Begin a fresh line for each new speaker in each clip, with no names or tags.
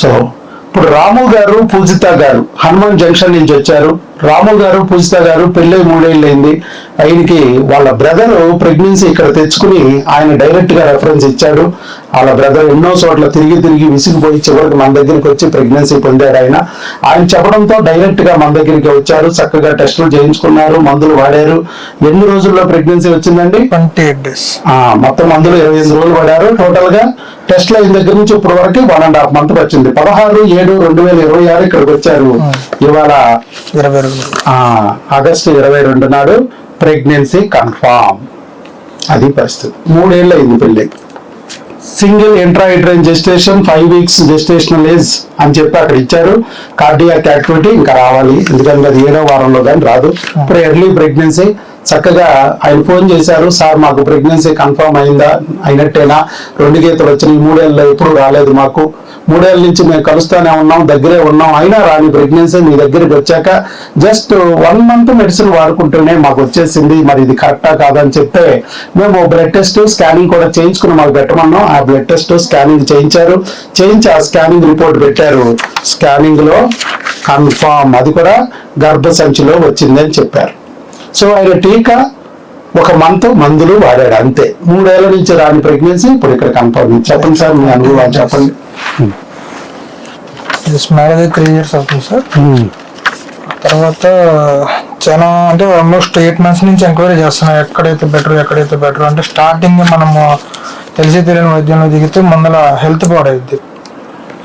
So ఇప్పుడు రాము గారు పూజిత గారు హనుమాన్ జంక్షన్ నుంచి వచ్చారు. రాము గారు పూజిత గారు పెళ్ళై 3 ఏళ్ళు అయింది. ఆయనకి వాళ్ళ బ్రదర్ ప్రెగ్నెన్సీ ఇక్కడ తెచ్చుకుని ఆయన డైరెక్ట్ గా రెఫరెన్స్ ఇచ్చాడు. వాళ్ళ బ్రదర్ ఎన్నో చోట్ల తిరిగి విసిగిపోయి చివరికి మన దగ్గరికి వచ్చి ప్రెగ్నెన్సీ పొందాడు. ఆయన చెప్పడంతో డైరెక్ట్ గా మన దగ్గరికి వచ్చారు. చక్కగా టెస్టులు చేయించుకున్నారు, మందులు వాడారు. ఎన్ని రోజుల్లో ప్రెగ్నెన్సీ వచ్చిందండి?
28 days.
మొత్తం మందులు 25 రోజులు వాడారు. టోటల్ గా టెస్ట్లు అయిన దగ్గర నుంచి ఇప్పటి వరకు 1.5 month వచ్చింది. 16/7/2026 ఇక్కడికి వచ్చారు. ఇవాళ ఆగస్టు 22 నాడు ప్రెగ్నెన్సీ కన్ఫామ్. అది పరిస్థితి. 3 ఏళ్ళు అయింది పెళ్ళి. Single intrauterine gestation, 5 weeks gestational age అని చెప్పి అక్కడ ఇచ్చారు. కార్డియాక్ యాక్టివిటీ ఇంకా రావాలి, ఎందుకంటే అది 7వ వారంలో కానీ రాదు. ఇప్పుడు ఎర్లీ ప్రెగ్నెన్సీ. చక్కగా ఆయన ఫోన్ చేశారు, సార్ మాకు ప్రెగ్నెన్సీ కన్ఫర్మ్ అయిందా, అయినట్టేనా, 2 గీతలు వచ్చినాయి, 3 ఏళ్ళలో ఎప్పుడు రాలేదు మాకు, 3 ఏళ్ళ నుంచి మేము కలుస్తానే ఉన్నాం, దగ్గరే ఉన్నాం, అయినా రాని ప్రెగ్నెన్సీ మీ దగ్గరికి వచ్చాక జస్ట్ 1 month మెడిసిన్ వాడుకుంటూనే మాకు వచ్చేసింది, మరి ఇది కరెక్టా కాదని చెప్తే మేము బ్లడ్ టెస్ట్ స్కానింగ్ కూడా చేయించుకుని మాకు పెట్టమన్నాం. ఆ బ్లడ్ టెస్ట్ స్కానింగ్ చేయించారు. చేయించి ఆ స్కానింగ్ రిపోర్ట్ పెట్టారు. స్కానింగ్ లో కన్ఫామ్, అది కూడా గర్భసంచిలో వచ్చిందని చెప్పారు. సో ఆయన టీకా 1 month మందులు వాడాడు అంతే. 3 ఏళ్ల నుంచి రాని ప్రెగ్నెన్సీ ఇప్పుడు ఇక్కడ కన్ఫర్మ్. చెప్పండి సార్ మీ అనుభవాలు చెప్పండి.
మ్యారేజ్ 3 years అవుతుంది సార్. తర్వాత చాలా అంటే ఆల్మోస్ట్ 8 months నుంచి ఎంక్వైరీ చేస్తున్నాం, ఎక్కడైతే బెటర్ అంటే స్టార్టింగ్ మనము తెలియని వైద్యంలో దిగితే ముందర హెల్త్ పాడైద్ది,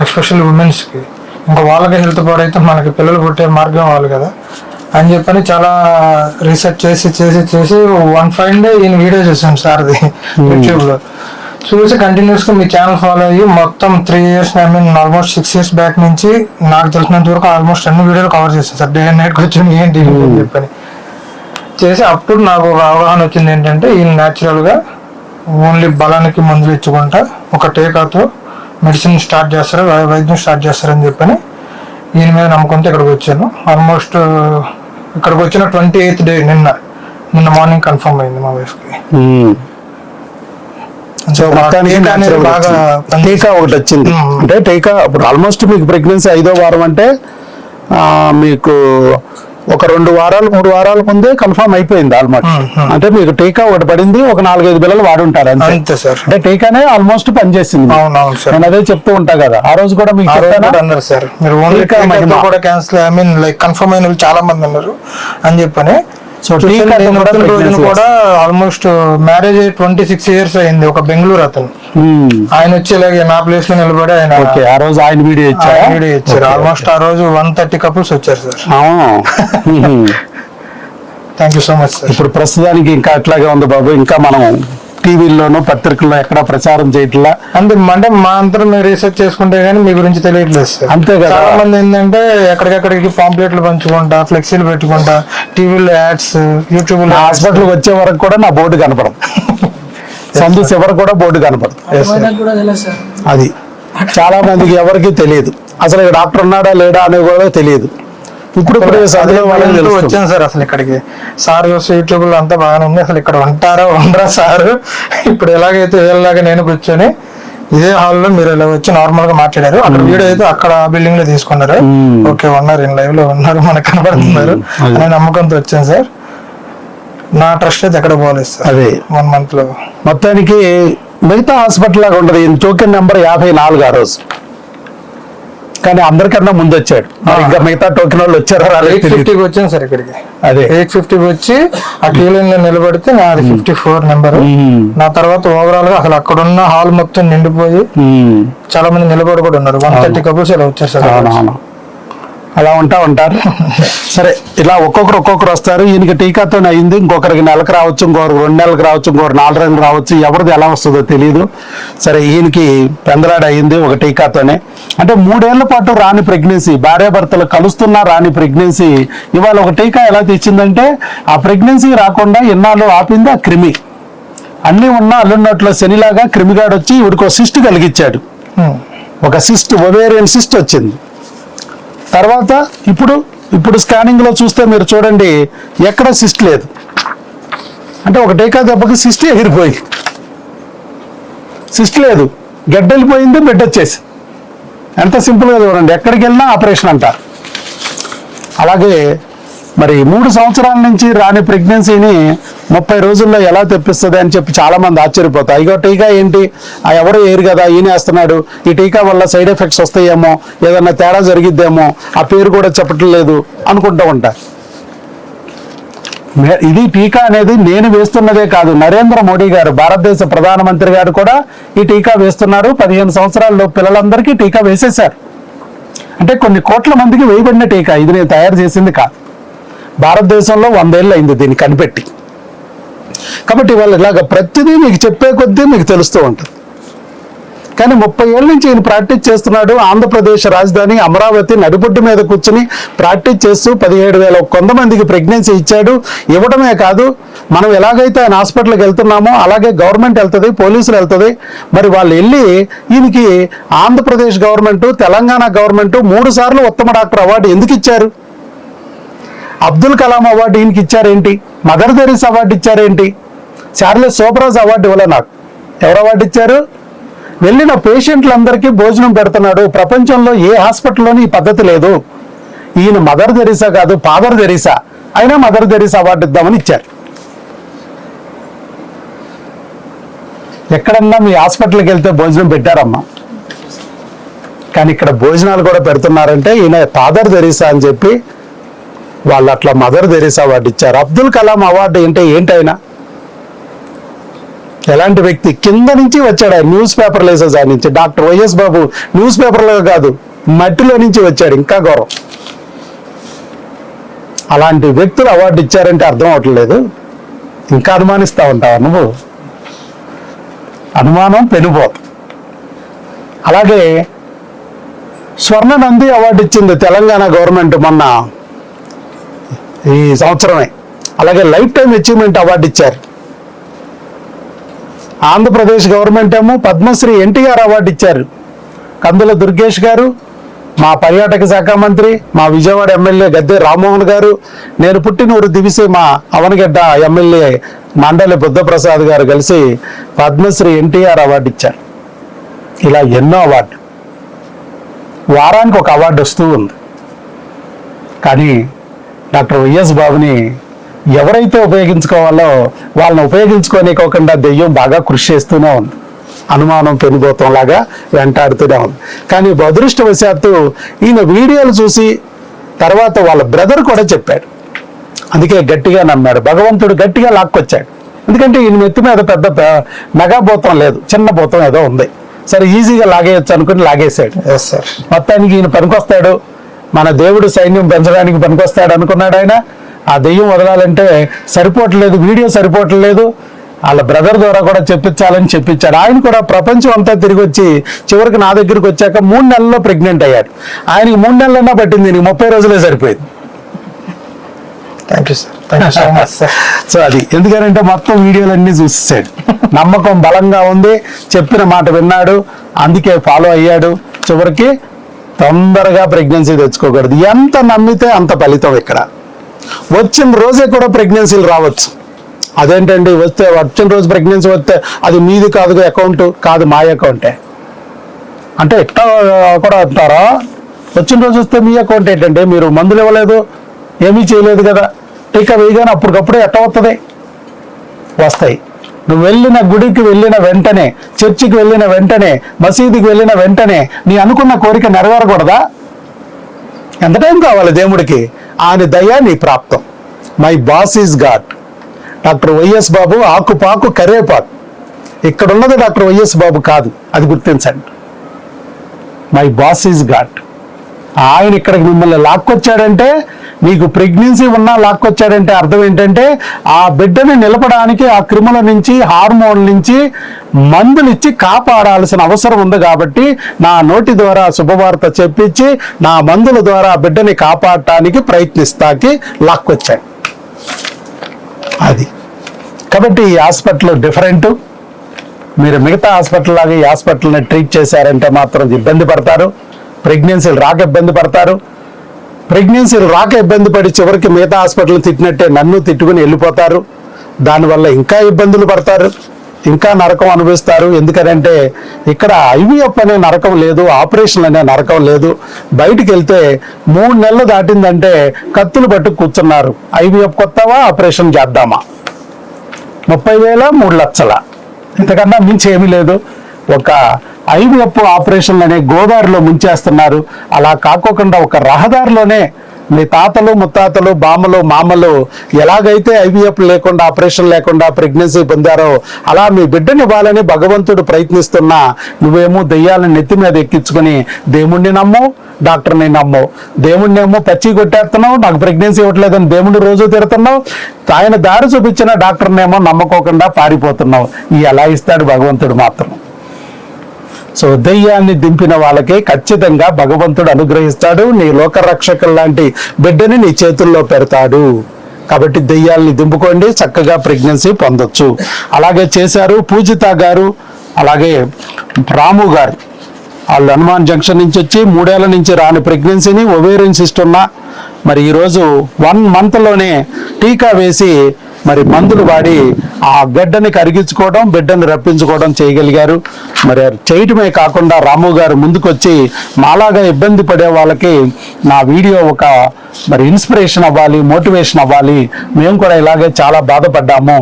ఎస్పెషల్లీ ఉమెన్స్కి. ఇంకా వాళ్ళకి హెల్త్ పాడైతే మనకి పిల్లలు పుట్టే మార్గం వాళ్ళు కదా అని చెప్పని చాలా రీసెర్చ్ చేసి 1 fine day ఈయన వీడియో చూసాను సార్ది యూట్యూబ్లో. చూసి కంటిన్యూస్గా మీ ఛానల్ ఫాలో అయ్యి మొత్తం 3 years, ఆల్మోస్ట్ 6 years బ్యాక్ నుంచి నాకు తెలిసినంత వరకు ఆల్మోస్ట్ అన్ని వీడియోలు కవర్ చేస్తాను సార్. డే అండ్ నైట్ కూర్చొని ఏంటి అని చెప్పని చేసి అప్పుడు నాకు ఒక అవగాహన వచ్చింది ఏంటంటే ఈయన న్యాచురల్గా ఓన్లీ బలానికి మందులు ఇచ్చుకుంటా ఒక టీకాతో మెడిసిన్ స్టార్ట్ చేస్తారు, వైద్యం స్టార్ట్ చేస్తారని చెప్పని ఈయన మీద నమ్మకంతో ఇక్కడికి వచ్చాను. ఆల్మోస్ట్ ఇక్కడికి వచ్చిన 28th day నిన్న మార్నింగ్ కన్ఫర్మ్ అయింది మా వైఫ్కి.
సో బాగా టీకా ఒకటి వచ్చింది అంటే టీకా ఇప్పుడు ఆల్మోస్ట్ మీకు ప్రెగ్నెన్సీ 5వ వారం అంటే మీకు ఒక 2 వారాలు 3 వారాల ముందే కన్ఫర్మ్ అయిపోయింది ఆల్మోస్ట్. అంటే మీకు టీకా ఒకటి పడింది, ఒక 4-5 పిల్లలు వాడుంటారు అంతే సార్. అంటే టీకానే ఆల్మోస్ట్ పనిచేసింది. నేను అదే చెప్తూ ఉంటా కదా, ఆ రోజు కూడా మీకు
అన్నారు సార్ మీరు కూడా క్యాన్సిల్ కన్ఫర్మ్ అయిన చాలా మంది ఉన్నారు అని చెప్పని. సో రోజున కూడా ఆల్మోస్ట్ మ్యారేజ్ 26 years అయింది. ఒక బెంగళూరు అతను ఆయన వచ్చి ఇలాగే నా ప్లేస్ లో నిలబడి ఆయన
ఆ రోజు ఆయన వీడియో
ఇచ్చారు. ఆల్మోస్ట్ ఆ రోజు 130 couples వచ్చారు sir. Thank you so much sir.
ఇప్పుడు ప్రస్తుతానికి ఇంకా అట్లాగే ఉంది బాబు, ఇంకా మనం టీవీల్లోనూ పత్రికల్లో ఎక్కడ ప్రచారం చేయట్లా.
అంటే మా అంతా మీరు రీసెర్చ్ చేసుకుంటే గానీ మీ గురించి తెలియట్లేదు సార్.
అంతే కదా.
చాలా మంది ఏంటంటే ఎక్కడికెక్కడికి పాంప్లెట్లు పంచుకుంటా, ఫ్లెక్సీలు పెట్టుకుంటా, టీవీలో యాడ్స్, యూట్యూబ్ లో.
హాస్పిటల్కి వచ్చే వరకు కూడా నా బోర్డు కనపడదు, సందు చివరి కూడా బోర్డు కనపడదు. అది చాలా మందికి ఎవరికి తెలియదు, అసలు డాక్టర్ ఉన్నాడా లేడా అనేది కూడా తెలియదు. ఇప్పుడు
వచ్చాను సార్ అసలు ఇక్కడికి. సార్ చూసి యూట్యూబ్ లో అంతా బాగానే ఉంది, అసలు ఇక్కడ ఉండరా సార్. ఇప్పుడు ఎలాగైతే వీళ్ళలాగా నేను కూర్చొని ఇదే హాల్లో మీరు ఇలా వచ్చి నార్మల్ గా మాట్లాడారు, అక్కడ వీడియో అయితే అక్కడ బిల్డింగ్ లో తీసుకున్నారు. ఓకే ఉన్నారు, లైవ్ లో ఉన్నారు, మనకు కనబడుతున్నారు అనే నమ్మకంతో వచ్చాను సార్. నా ట్రస్ట్ అయితే ఎక్కడ పోలేదు సార్.
అదే
1 month లో
మొత్తానికి మిగతా హాస్పిటల్ లాగా ఉండదు. టోకెన్ నెంబర్ 54 ఆ రోజు, కానీ అందరికన్నా ముందు వచ్చాడు. ఇంకా మిగతా టోకెన్ వాళ్ళు వచ్చారో
850కి వచ్చాను సార్ ఇక్కడికి. అదే 850కి వచ్చి ఆ క్యూ లైన్ లో నిలబడితే నాది 54 నెంబర్. నా తర్వాత ఓవరాల్ గా అసలు అక్కడ ఉన్న హాల్ మొత్తం నిండిపోయి చాలా మంది నిలబడి కూడా ఉన్నారు. 130 couples ఇలా వచ్చారు సార్.
అలా ఉంటారు. సరే, ఇలా ఒక్కొక్కరు వస్తారు. ఈయనకి టీకాతో అయింది, ఇంకొకరికి నెలకు రావచ్చు, ఇంకొకరికి 2 నెలలకు రావచ్చు, ఇంకొకరు 4 నెలలకు రావచ్చు, ఎవరిది ఎలా వస్తుందో తెలియదు. సరే, ఈయనకి పెందలాడ అయింది ఒక టీకాతోనే. అంటే 3 ఏళ్ల పాటు రాని ప్రెగ్నెన్సీ, భార్యాభర్తలు కలుస్తున్నా రాని ప్రెగ్నెన్సీ ఇవాళ ఒక టీకా ఎలా తెచ్చిందంటే ఆ ప్రెగ్నెన్సీ రాకుండా ఎన్నాళ్ళు ఆపింది ఆ క్రిమి. అన్ని ఉన్న అల్లున్నట్లో శనిలాగా క్రిమిగాడు వచ్చి ఇవిడికి సిస్ట్ కలిగించాడు. ఒక సిస్ట్, ఒవేరియన్ సిస్ట్ వచ్చింది. తర్వాత ఇప్పుడు స్కానింగ్ లో చూస్తే మీరు చూడండి, ఎక్కడ సిస్ట్ లేదు. అంటే ఒక టీకా దెబ్బకి సిస్ట్ ఎగిరిపోయింది, సిస్ట్ లేదు, గడ్డ వెళ్ళిపోయింది, బిడ్డ వచ్చేసి. ఎంత సింపుల్గా చూడండి, ఎక్కడికి వెళ్ళినా ఆపరేషన్ అంటారు. అలాగే మరి 3 సంవత్సరాల నుంచి రాని ప్రెగ్నెన్సీని 30 రోజుల్లో ఎలా తెప్పిస్తుంది అని చెప్పి చాలా మంది ఆశ్చర్యపోతారు. ఇగో టీకా ఏంటి, ఎవరో ఏరు కదా ఈయనేస్తున్నాడు, ఈ టీకా వల్ల సైడ్ ఎఫెక్ట్స్ వస్తాయేమో, ఏదన్నా తేడా జరిగిద్దేమో, ఆ పేరు కూడా చెప్పట్లేదు అనుకుంటూ ఉంటారు. ఇది టీకా అనేది నేను వేస్తున్నదే కాదు, నరేంద్ర మోడీ గారు భారతదేశ ప్రధానమంత్రి గారు కూడా ఈ టీకా వేస్తున్నారు. 15 సంవత్సరాల్లో పిల్లలందరికీ టీకా వేసేశారు. అంటే కొన్ని కోట్ల మందికి వేయబడిన టీకా, ఇది నేను తయారు చేసింది కాదు. భారతదేశంలో 100 ఏళ్ళు అయింది దీన్ని కనిపెట్టి. కాబట్టి వాళ్ళు ఇలాగ ప్రతిదీ మీకు చెప్పే కొద్దీ మీకు తెలుస్తూ ఉంటుంది. కానీ 30 ఏళ్ళ నుంచి ఈయన ప్రాక్టీస్ చేస్తున్నాడు. ఆంధ్రప్రదేశ్ రాజధాని అమరావతి నడిబొడ్డు మీద కూర్చుని ప్రాక్టీస్ చేస్తూ 17,000 కొంతమందికి ప్రెగ్నెన్సీ ఇచ్చాడు. ఇవ్వడమే కాదు, మనం ఎలాగైతే ఆయన హాస్పిటల్కి వెళ్తున్నామో అలాగే గవర్నమెంట్ వెళ్తుంది, పోలీసులు వెళ్తుంది. మరి వాళ్ళు వెళ్ళి ఈయనకి ఆంధ్రప్రదేశ్ గవర్నమెంట్, తెలంగాణ గవర్నమెంట్ 3 సార్లు ఉత్తమ డాక్టర్ అవార్డు ఎందుకు ఇచ్చారు? అబ్దుల్ కలాం అవార్డు ఈయనకి ఇచ్చారేంటి? మదర్ తెరీసా అవార్డు ఇచ్చారేంటి? చార్లెస్ సోబరాజ్ అవార్డు ఇవ్వలే నాకు. ఎవరు అవార్డు ఇచ్చారు? వెళ్ళిన పేషెంట్లందరికీ భోజనం పెడుతున్నాడు. ప్రపంచంలో ఏ హాస్పిటల్లోని ఈ పద్ధతి లేదు. ఈయన మదర్ తెరీసా కాదు, ఫాదర్ తెరీసా, అయినా మదర్ తెరీసా అవార్డు ఇద్దామని ఇచ్చారు. ఎక్కడన్నా మీ హాస్పిటల్కి వెళ్తే భోజనం పెట్టారమ్మా, కానీ ఇక్కడ భోజనాలు కూడా పెడుతున్నారంటే ఈయన ఫాదర్ తెరీసా అని చెప్పి వాళ్ళు అట్లా మదర్ తెరీసా అవార్డు ఇచ్చారు. అబ్దుల్ కలాం అవార్డు అంటే ఏంటైనా ఎలాంటి వ్యక్తి? కింద నుంచి వచ్చాడు ఆయన, న్యూస్ పేపర్లు వేసే నుంచి. డాక్టర్ వైఎస్ బాబు న్యూస్ పేపర్లో కాదు, మట్టిలో నుంచి వచ్చాడు, ఇంకా గౌరవం. అలాంటి వ్యక్తులు అవార్డు ఇచ్చారంటే అర్థం అవట్లేదు. ఇంకా అనుమానిస్తా ఉంటావా నువ్వు? అనుమానం పెనుపోదు. అలాగే స్వర్ణ నంది అవార్డు ఇచ్చింది తెలంగాణ గవర్నమెంట్ మొన్న ఈ సంవత్సరమే. అలాగే లైఫ్ టైం అచీవ్మెంట్ అవార్డు ఇచ్చారు. ఆంధ్రప్రదేశ్ గవర్నమెంట్ ఏమో పద్మశ్రీ ఎన్టీఆర్ అవార్డు ఇచ్చారు. కందుల దుర్గేష్ గారు, మా పర్యాటక శాఖ మంత్రి, మా విజయవాడ ఎమ్మెల్యే గద్దె రామ్మోహన్ గారు, నేను పుట్టినూరు దివిసి మా అవనగడ్డ ఎమ్మెల్యే మండలి బుద్ధప్రసాద్ గారు కలిసి పద్మశ్రీ ఎన్టీఆర్ అవార్డు ఇచ్చారు. ఇలా ఎన్నో అవార్డు, వారానికి ఒక అవార్డు వస్తూ ఉంది. కానీ డాక్టర్ వైఎస్ బాబుని ఎవరైతే ఉపయోగించుకోవాలో వాళ్ళని ఉపయోగించుకోనికోకుండా దెయ్యం బాగా కృషి చేస్తూనే ఉంది. అనుమానం పెనుభూతం లాగా వెంటాడుతూనే ఉంది. కానీ అదృష్టవశాత్తు ఈయన వీడియోలు చూసి తర్వాత వాళ్ళ బ్రదర్ కూడా చెప్పాడు. అందుకే గట్టిగా నమ్మాడు. భగవంతుడు గట్టిగా లాక్కొచ్చాడు. ఎందుకంటే ఈయన నెత్తి మీద పెద్ద మెగా భూతం లేదు, చిన్న భూతం ఏదో ఉంది. సరే ఈజీగా లాగేయచ్చు అనుకుని లాగేశాడు. మొత్తానికి ఈయన పనికొస్తాడు, మన దేవుడు సైన్యం పెంచడానికి పనికొస్తాడు అనుకున్నాడు ఆయన. ఆ దెయ్యం వదలాలంటే సరిపోవట్లేదు, వీడియో సరిపోవట్లేదు. వాళ్ళ బ్రదర్ ద్వారా కూడా చెప్పించాలని చెప్పించాడు. ఆయన కూడా ప్రపంచం అంతా తిరిగి వచ్చి చివరికి నా దగ్గరికి వచ్చాక 3 నెలల్లో ప్రెగ్నెంట్ అయ్యాడు. ఆయనకి 3 నెలలన్నా పట్టింది, నీకు 30 రోజులే సరిపోయింది.
Thank you sir, thank you so much sir.
So అది ఎందుకంటే మొత్తం వీడియోలన్నీ చూసేసాడు. నమ్మకం బలంగా ఉంది, చెప్పిన మాట విన్నాడు, అందుకే ఫాలో అయ్యాడు. చివరికి తొందరగా ప్రెగ్నెన్సీ తెచ్చుకోకూడదు. ఎంత నమ్మితే అంత ఫలితం. ఇక్కడ వచ్చిన రోజే కూడా ప్రెగ్నెన్సీలు రావచ్చు. అదేంటండి, వచ్చిన రోజు ప్రెగ్నెన్సీ వస్తే అది మీది కాదు, అకౌంట్ కాదు, మా అకౌంటే అంటే ఎట్లా కూడా అంటారా? వచ్చిన రోజు వస్తే మీ అకౌంట్ ఏంటంటే, మీరు మందులు ఇవ్వలేదు, ఏమీ చేయలేదు కదా, టీకా వేయగానే అప్పటికప్పుడే ఎట్లా వస్తుంది? వస్తాయి. నువ్వు వెళ్ళిన గుడికి వెళ్ళిన వెంటనే, చర్చికి వెళ్ళిన వెంటనే, మసీదుకి వెళ్ళిన వెంటనే నీ అనుకున్న కోరిక నెరవేరకూడదా? ఎంత టైం కావాలి దేవుడికి? ఆయన దయ నీ ప్రాప్తం. My boss is God. Doctor YS Babu ఆకుపాకు కరేపాకు. ఇక్కడ ఉన్నది డాక్టర్ వైఎస్ బాబు కాదు, అది గుర్తించండి. My boss is God. ఆయన ఇక్కడికి మిమ్మల్ని లాక్కొచ్చాడంటే, మీకు ప్రెగ్నెన్సీ ఉన్నా లాక్కొచ్చాడంటే అర్థం ఏంటంటే, ఆ బిడ్డని నిలపడానికి ఆ క్రిముల నుంచి, హార్మోన్ నుంచి మందులు ఇచ్చి కాపాడాల్సిన అవసరం ఉంది. కాబట్టి నా నోటి ద్వారా శుభవార్త చెప్పించి నా మందుల ద్వారా ఆ బిడ్డని కాపాడటానికి ప్రయత్నిస్తాకి లాక్కొచ్చాడు. అది కాబట్టి ఈ హాస్పిటల్ డిఫరెంట్. మీరు మిగతా హాస్పిటల్ లాగా ఈ హాస్పిటల్ని ట్రీట్ చేశారంటే మాత్రం ఇబ్బంది పడతారు. ప్రెగ్నెన్సీలు రాక ఇబ్బంది పడతారు. ప్రెగ్నెన్సీలు రాక ఇబ్బంది పడి చివరికి మిగతా హాస్పిటల్ తిట్టినట్టే నన్ను తిట్టుకుని వెళ్ళిపోతారు. దానివల్ల ఇంకా ఇబ్బందులు పడతారు. ఇంకా నరకం అనుభవిస్తారు. ఎందుకనంటే ఇక్కడ ఐవీఎఫ్ అనే నరకం లేదు, ఆపరేషన్ అనే నరకం లేదు. బయటికి వెళ్తే 3 నెలలు దాటిందంటే కత్తులు పట్టు కూర్చున్నారు. ఐవీఎఫ్ కొత్తవా, ఆపరేషన్ చేద్దామా, 30,000 3 లక్షల, ఇంతకన్నా మించి ఏమీ లేదు. ఒక ఐవీఎఫ్ ఆపరేషన్ అనే గోదావరిలో ముంచేస్తున్నారు. అలా కాకోకుండా ఒక రహదారిలోనే మీ తాతలు ముత్తాతలు బామ్మలు మామలు ఎలాగైతే ఐవీఎఫ్ లేకుండా ఆపరేషన్ లేకుండా ప్రెగ్నెన్సీ పొందారో అలా మీ బిడ్డని ఇవ్వాలని భగవంతుడు ప్రయత్నిస్తున్నా నువ్వేమో దెయ్యాలను నెత్తి మీద ఎక్కించుకుని దేవుణ్ణి నమ్ము, డాక్టర్ని నమ్ము. దేవుణ్ణి ఏమో పచ్చి కొట్టేస్తున్నావు, నాకు ప్రెగ్నెన్సీ ఇవ్వట్లేదని దేవుణ్ణి రోజు తిడుతున్నావు. ఆయన దారి చూపించిన డాక్టర్ని ఏమో నమ్మకోకుండా పారిపోతున్నావు. ఎలా ఇస్తాడు భగవంతుడు మాత్రం. సో దెయ్యాన్ని దింపిన వాళ్ళకి ఖచ్చితంగా భగవంతుడు అనుగ్రహిస్తాడు. నీ లోకరక్షకుల లాంటి బిడ్డని నీ చేతుల్లో పెడతాడు. కాబట్టి దెయ్యాల్ని దింపుకోండి, చక్కగా ప్రెగ్నెన్సీ పొందొచ్చు. అలాగే చేశారు పూజిత గారు, అలాగే రాము గారు. వాళ్ళు హనుమాన్ జంక్షన్ నుంచి వచ్చి 3 ఏళ్ల నుంచి రాని ప్రెగ్నెన్సీని ఒవేరియన్ సిస్ట్ ఉన్న మరి ఈరోజు 1 మంత్లోనే టీకా వేసి మరి మందులు వాడి ఆ బిడ్డని కరిగించుకోవడం, బిడ్డని రప్పించుకోవడం చేయగలిగారు. మరి చేయటమే కాకుండా రాము గారు ముందుకొచ్చి మాలాగా ఇబ్బంది పడే వాళ్ళకి నా వీడియో ఒక మరి ఇన్స్పిరేషన్ అవ్వాలి, మోటివేషన్ అవ్వాలి, మేము కూడా ఇలాగే చాలా బాధపడ్డాము.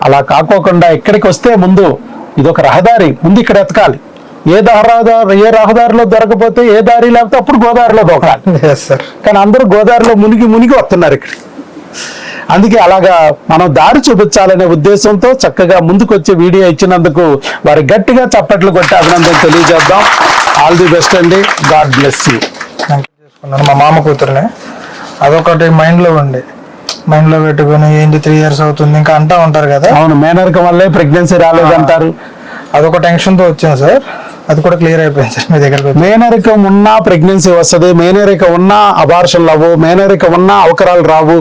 అలా కాకోకుండా ఇక్కడికి వస్తే ముందు ఇదొక రహదారి, ముందు ఇక్కడ ఎతకాలి. ఏ రహదారిలో దొరకపోతే ఏ దారి లేకపోతే అప్పుడు గోదావరిలో దొరకాలి. కానీ అందరూ గోదావరిలో మునిగి వస్తున్నారు ఇక్కడ. అందుకే అలాగా మనం దారి చూపించాలనే ఉద్దేశంతో చక్కగా ముందుకొచ్చి వీడియో ఇచ్చినందుకు వారి గట్టిగా చప్పట్లు కొట్టి అభినందన తెలియజేద్దాం. ఆల్ ది బెస్ట్ అండి. God bless you.
మా మామ కూతురునే అదొకటి మైండ్లో పెట్టుకుని ఏంటి 3 years అవుతుంది ఇంకా అంటా ఉంటారు కదా.
అవును, మేనరికం వల్లే ప్రెగ్నెన్సీ రాలేదంటారు.
అదొక టెన్షన్తో వచ్చింది సార్. అది కూడా క్లియర్ అయిపోయింది సార్ మీ దగ్గరకు.
మేనరికం ఉన్నా ప్రెగ్నెన్సీ వస్తుంది, మేనరికం ఉన్నా అబార్షన్లు అవ్వు, మేనరికం ఉన్నా అవకరాలు రావు.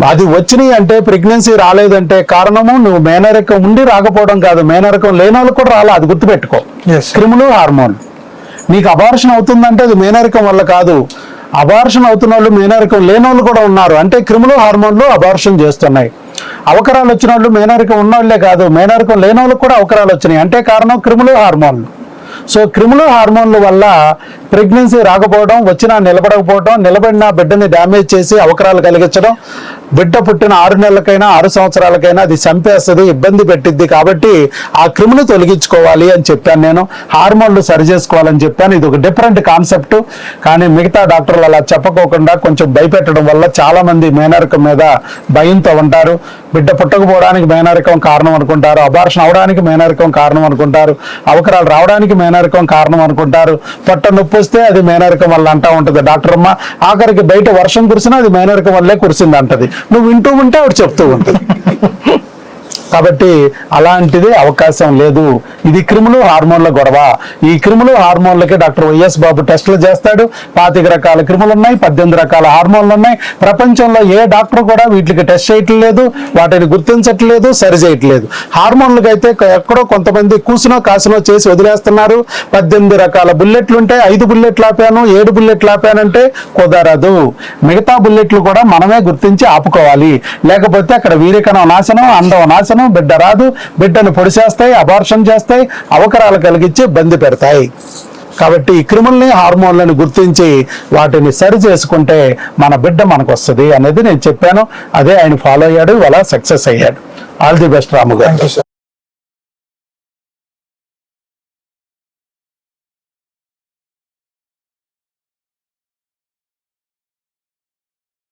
అది వచ్చినాయి అంటే ప్రెగ్నెన్సీ రాలేదంటే కారణము నువ్వు మేనరికం ఉండి రాకపోవడం కాదు, మేనరికం లేని వాళ్ళు కూడా రాలే. అది గుర్తుపెట్టుకో. క్రిములు హార్మోన్. నీకు అబార్షన్ అవుతుందంటే అది మేనరికం వల్ల కాదు. అబార్షన్ అవుతున్న వాళ్ళు మేనరికం లేని వాళ్ళు కూడా ఉన్నారు. అంటే క్రిములు హార్మోన్లు అబార్షన్ చేస్తున్నాయి. అవకరాలు వచ్చిన వాళ్ళు మేనరికం ఉన్నోళ్లే కాదు, మేనరికం లేని వాళ్ళకి కూడా అవకరాలు వచ్చినాయి. అంటే కారణం క్రిములు హార్మోన్లు. సో క్రిములు హార్మోన్ల వల్ల ప్రెగ్నెన్సీ రాకపోవడం, వచ్చినా నిలబడకపోవడం, నిలబడిన బిడ్డని డ్యామేజ్ చేసి అవకరాలు కలిగించడం, బిడ్డ పుట్టిన 6 నెలలకైనా 6 సంవత్సరాలకైనా అది చంపేస్తుంది, ఇబ్బంది పెట్టిద్ది. కాబట్టి ఆ క్రిములు తొలగించుకోవాలి అని చెప్పాను నేను. హార్మోన్లు సరి చేసుకోవాలని చెప్పాను. ఇది ఒక డిఫరెంట్ కాన్సెప్ట్. కానీ మిగతా డాక్టర్లు అలా చెప్పకోకుండా కొంచెం భయపెట్టడం వల్ల చాలా మంది మేనరికం మీద భయంతో ఉంటారు. బిడ్డ పుట్టకపోవడానికి మేనరికం కారణం అనుకుంటారు, అబార్షన్ అవడానికి మేనరికం కారణం అనుకుంటారు, అవకరాలు రావడానికి మేనరికం కారణం అనుకుంటారు. పొట్ట నొప్పి వస్తే అది మేనరికం వల్ల అంటా ఉంటుంది డాక్టర్ అమ్మ. ఆఖరికి బయట వర్షం కురిసినా అది మేనరికం వల్లే కురిసింది అంటది. నువ్వు వింటూ ఉంటే ఆవిడ చెప్తూ ఉంటుంది. కాబట్టి అలాంటిది అవకాశం లేదు. ఇది క్రిములు హార్మోన్ల గొడవ. ఈ క్రిములు హార్మోన్లకి డాక్టర్ వైఎస్ బాబు టెస్టులు చేస్తాడు. 25 రకాల క్రిములు ఉన్నాయి, 18 రకాల హార్మోన్లు ఉన్నాయి. ప్రపంచంలో ఏ డాక్టర్ కూడా వీటికి టెస్ట్ చేయట్లేదు, వాటిని గుర్తించట్లేదు, సరి చేయట్లేదు. హార్మోన్లకు అయితే ఎక్కడో కొంతమంది కూసినో కాసినో చేసి వదిలేస్తున్నారు. 18 రకాల బుల్లెట్లు ఉంటే 5 బుల్లెట్లు ఆపాను, 7 బుల్లెట్లు ఆపానంటే కుదరదు. మిగతా బుల్లెట్లు కూడా మనమే గుర్తించి ఆపుకోవాలి. లేకపోతే అక్కడ వీరికణం నాశనం, అందం నాశనం, బిడ్డ రాదు, బిడ్డను పొడిచేస్తాయి, అబార్షన్ చేస్తాయి, అవకరాలు కలిగించి ఇబ్బంది పెడతాయి. కాబట్టి ఈ క్రిముల్ని హార్మోన్లను గుర్తించి వాటిని సరి చేసుకుంటే మన బిడ్డ మనకు వస్తుంది అనేది నేను చెప్పాను. అదే ఆయన ఫాలో అయ్యాడు, అలా సక్సెస్ అయ్యాడు. ఆల్ ది బెస్ట్ రాము గారు.